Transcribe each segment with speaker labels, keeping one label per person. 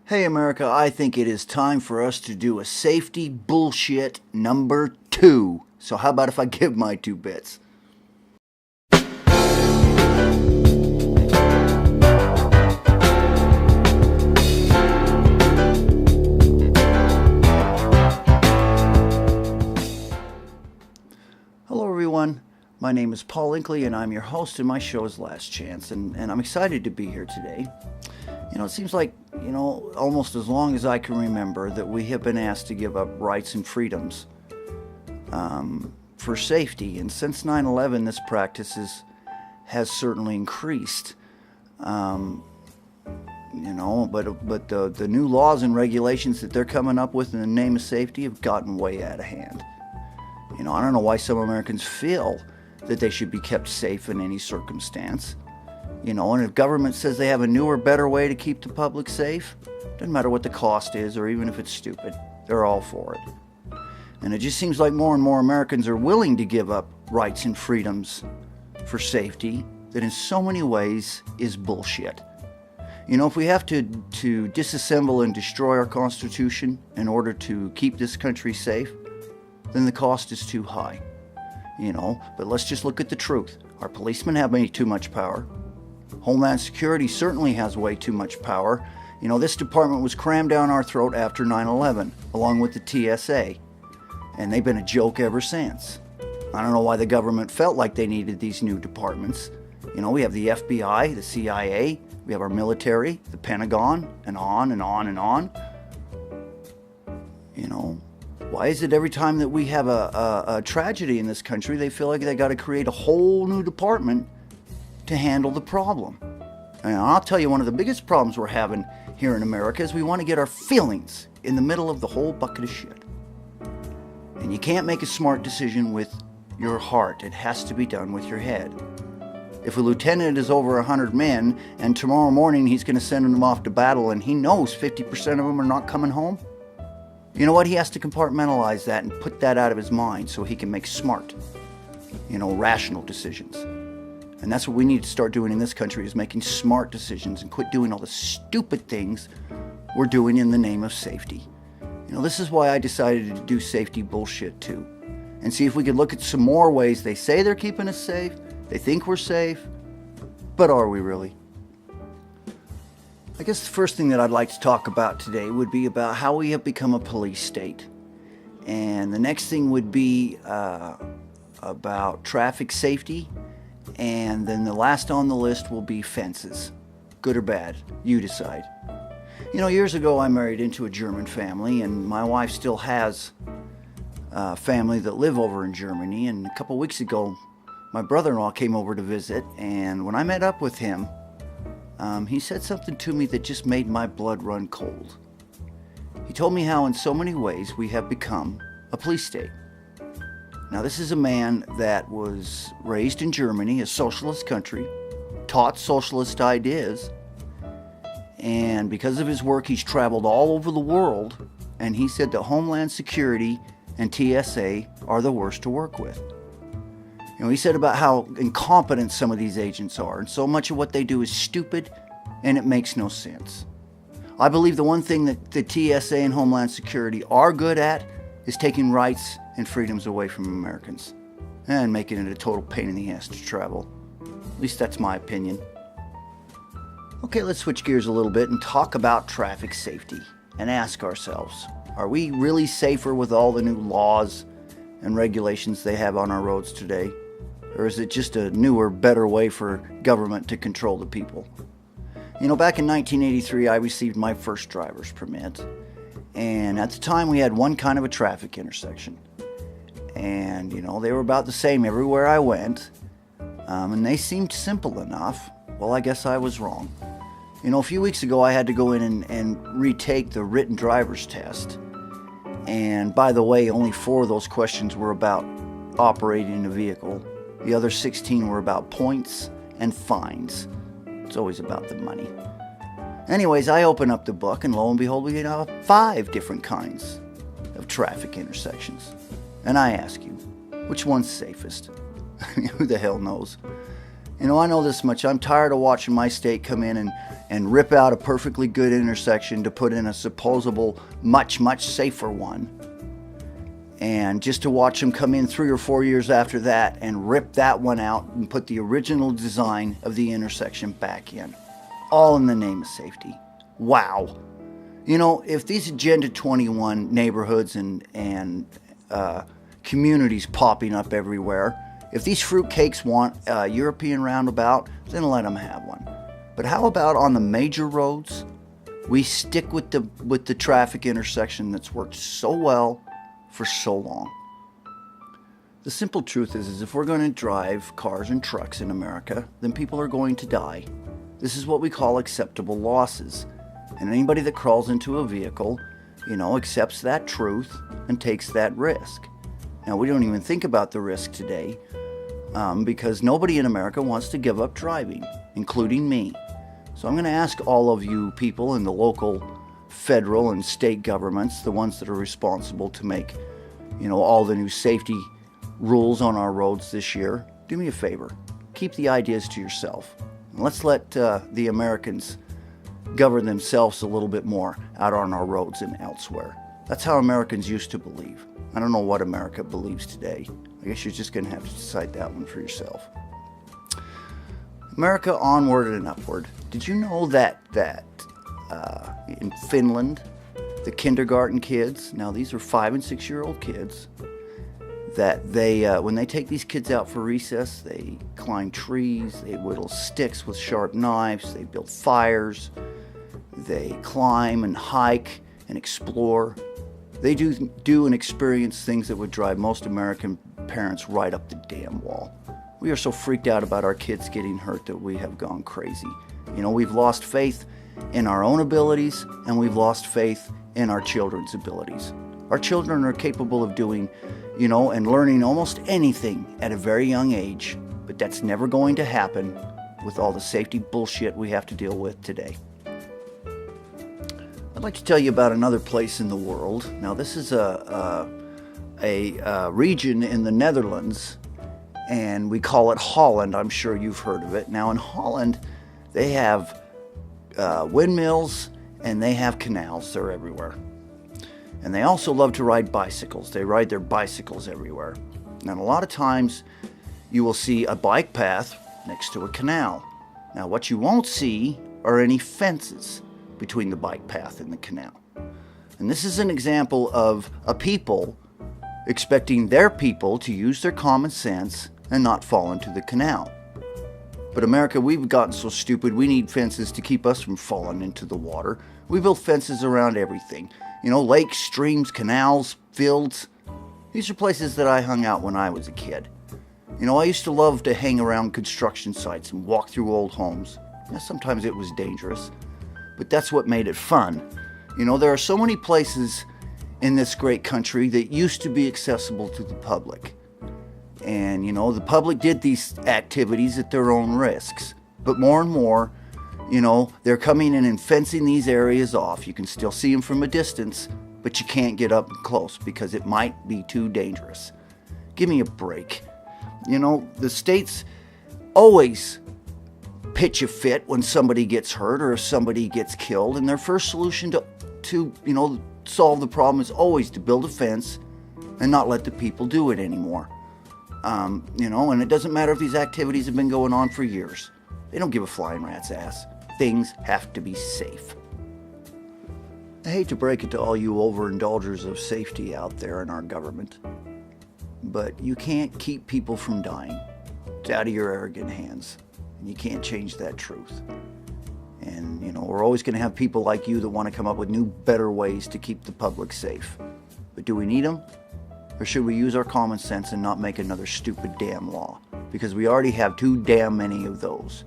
Speaker 1: Hey America, I think it is time for us to do a safety bullshit number 2. So how about if I give my 2 bits? Hello everyone, my name is Paul Inkley and I'm your host and my show is Last Chance and I'm excited to be here today. It seems like, almost as long as I can remember that we have been asked to give up rights and freedoms for safety. And since 9/11, this practice has certainly increased. But the new laws and regulations that they're coming up with in the name of safety have gotten way out of hand. I don't know why some Americans feel that they should be kept safe in any circumstance. And if government says they have a newer, better way to keep the public safe, doesn't matter what the cost is or even if it's stupid, they're all for it. And it just seems like more and more Americans are willing to give up rights and freedoms for safety that in so many ways is bullshit. If we have to disassemble and destroy our Constitution in order to keep this country safe, then the cost is too high. But let's just look at the truth. Our policemen have too much power. Homeland Security certainly has way too much power. This department was crammed down our throat after 9/11, along with the TSA. And they've been a joke ever since. I don't know why the government felt like they needed these new departments. We have the FBI, the CIA, we have our military, the Pentagon, and on and on and on. Why is it every time that we have a tragedy in this country, they feel like they got to create a whole new department to handle the problem? And I'll tell you, one of the biggest problems we're having here in America is we want to get our feelings in the middle of the whole bucket of shit. And you can't make a smart decision with your heart. It has to be done with your head. If a lieutenant is over 100 men and tomorrow morning he's going to send them off to battle and he knows 50% of them are not coming home, you know what? He has to compartmentalize that and put that out of his mind so he can make smart, rational decisions. And that's what we need to start doing in this country, is making smart decisions and quit doing all the stupid things we're doing in the name of safety. This is why I decided to do safety bullshit too. And see if we could look at some more ways they say they're keeping us safe, they think we're safe, but are we really? I guess the first thing that I'd like to talk about today would be about how we have become a police state. And the next thing would be about traffic safety. And then the last on the list will be fences. Good or bad, you decide. Years ago I married into a German family, and my wife still has family that live over in Germany. And a couple weeks ago, my brother-in-law came over to visit, and when I met up with him, he said something to me that just made my blood run cold. He told me how in so many ways we have become a police state. Now, this is a man that was raised in Germany, a socialist country, taught socialist ideas, and because of his work, he's traveled all over the world, and he said that Homeland Security and TSA are the worst to work with. He said about how incompetent some of these agents are, and so much of what they do is stupid, and it makes no sense. I believe the one thing that the TSA and Homeland Security are good at is taking rights and freedoms away from Americans and making it a total pain in the ass to travel. At least that's my opinion. Okay, let's switch gears a little bit and talk about traffic safety and ask ourselves, are we really safer with all the new laws and regulations they have on our roads today? Or is it just a newer, better way for government to control the people? Back in 1983, I received my first driver's permit. And at the time, we had one kind of a traffic intersection. And, they were about the same everywhere I went. And they seemed simple enough. Well, I guess I was wrong. A few weeks ago, I had to go in and retake the written driver's test. And by the way, only 4 of those questions were about operating a vehicle. The other 16 were about points and fines. It's always about the money. Anyways, I open up the book, and lo and behold, we have 5 different kinds of traffic intersections. And I ask you, which one's safest? Who the hell knows? I know this much. I'm tired of watching my state come in and rip out a perfectly good intersection to put in a supposable much, much safer one. And just to watch them come in 3 or 4 years after that and rip that one out and put the original design of the intersection back in. All in the name of safety. Wow. If these Agenda 21 neighborhoods and communities popping up everywhere, if these fruitcakes want a European roundabout, then let them have one. But how about on the major roads? We stick with the traffic intersection that's worked so well for so long. The simple truth is if we're going to drive cars and trucks in America, then people are going to die. This is what we call acceptable losses. And anybody that crawls into a vehicle, accepts that truth and takes that risk. Now, we don't even think about the risk today because nobody in America wants to give up driving, including me. So I'm going to ask all of you people in the local, federal, and state governments, the ones that are responsible to make, all the new safety rules on our roads this year, do me a favor. Keep the ideas to yourself. And let's let the Americans govern themselves a little bit more out on our roads and elsewhere. That's how Americans used to believe. I don't know what America believes today. I guess you're just going to have to decide that one for yourself. America onward and upward. Did you know that in Finland, the kindergarten kids, now these are 5 and 6 year old kids, that they, when they take these kids out for recess, they climb trees, they whittle sticks with sharp knives, they build fires, they climb and hike and explore. They do and experience things that would drive most American parents right up the damn wall. We are so freaked out about our kids getting hurt that we have gone crazy. We've lost faith in our own abilities, and we've lost faith in our children's abilities. Our children are capable of doing, and learning almost anything at a very young age, but that's never going to happen with all the safety bullshit we have to deal with today. I'd like to tell you about another place in the world. Now, this is a region in the Netherlands, and we call it Holland. I'm sure you've heard of it. Now, in Holland, they have windmills and they have canals. They're everywhere. And they also love to ride bicycles. They ride their bicycles everywhere. And a lot of times you will see a bike path next to a canal. Now, what you won't see are any fences between the bike path and the canal. And this is an example of a people expecting their people to use their common sense and not fall into the canal. But America, we've gotten so stupid, we need fences to keep us from falling into the water. We build fences around everything. Lakes, streams, canals, fields. These are places that I hung out when I was a kid. I used to love to hang around construction sites and walk through old homes. Sometimes it was dangerous, but that's what made it fun. There are so many places in this great country that used to be accessible to the public. And, the public did these activities at their own risks. But more and more, they're coming in and fencing these areas off. You can still see them from a distance, but you can't get up close because it might be too dangerous. Give me a break. The states always pitch a fit when somebody gets hurt or if somebody gets killed, and their first solution to solve the problem is always to build a fence and not let the people do it anymore. And it doesn't matter if these activities have been going on for years. They don't give a flying rat's ass. Things have to be safe. I hate to break it to all you overindulgers of safety out there in our government, but you can't keep people from dying. It's out of your arrogant hands, and you can't change that truth. And, we're always going to have people like you that want to come up with new, better ways to keep the public safe. But do we need them? Or should we use our common sense and not make another stupid damn law? Because we already have too damn many of those.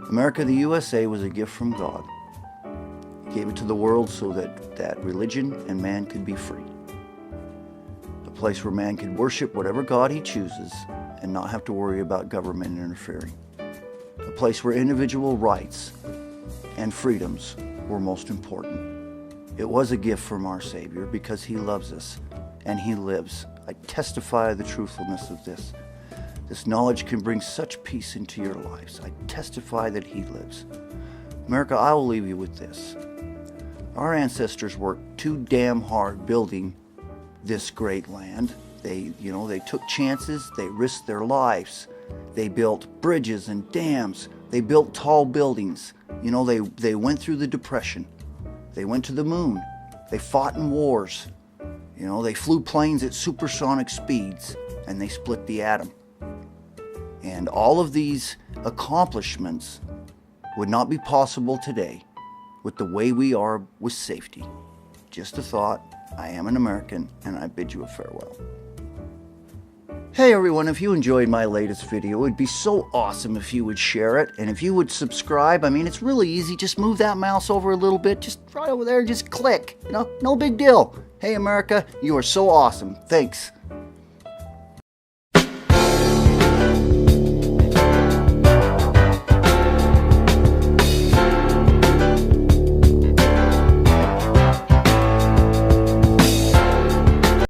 Speaker 1: America, the USA, was a gift from God. He gave it to the world so that religion and man could be free. A place where man could worship whatever God he chooses and not have to worry about government interfering. A place where individual rights and freedoms were most important. It was a gift from our Savior because he loves us and he lives. I testify the truthfulness of this. This knowledge can bring such peace into your lives. I testify that He lives. America, I will leave you with this. Our ancestors worked too damn hard building this great land. They took chances. They risked their lives. They built bridges and dams. They built tall buildings. They went through the Depression. They went to the moon. They fought in wars. They flew planes at supersonic speeds, and they split the atom. And all of these accomplishments would not be possible today with the way we are with safety. Just a thought. I am an American, and I bid you a farewell. Hey everyone, if you enjoyed my latest video, it would be so awesome if you would share it, and if you would subscribe. I mean, it's really easy. Just move that mouse over a little bit, just right over there, just click. No big deal. Hey America, you are so awesome. Thanks.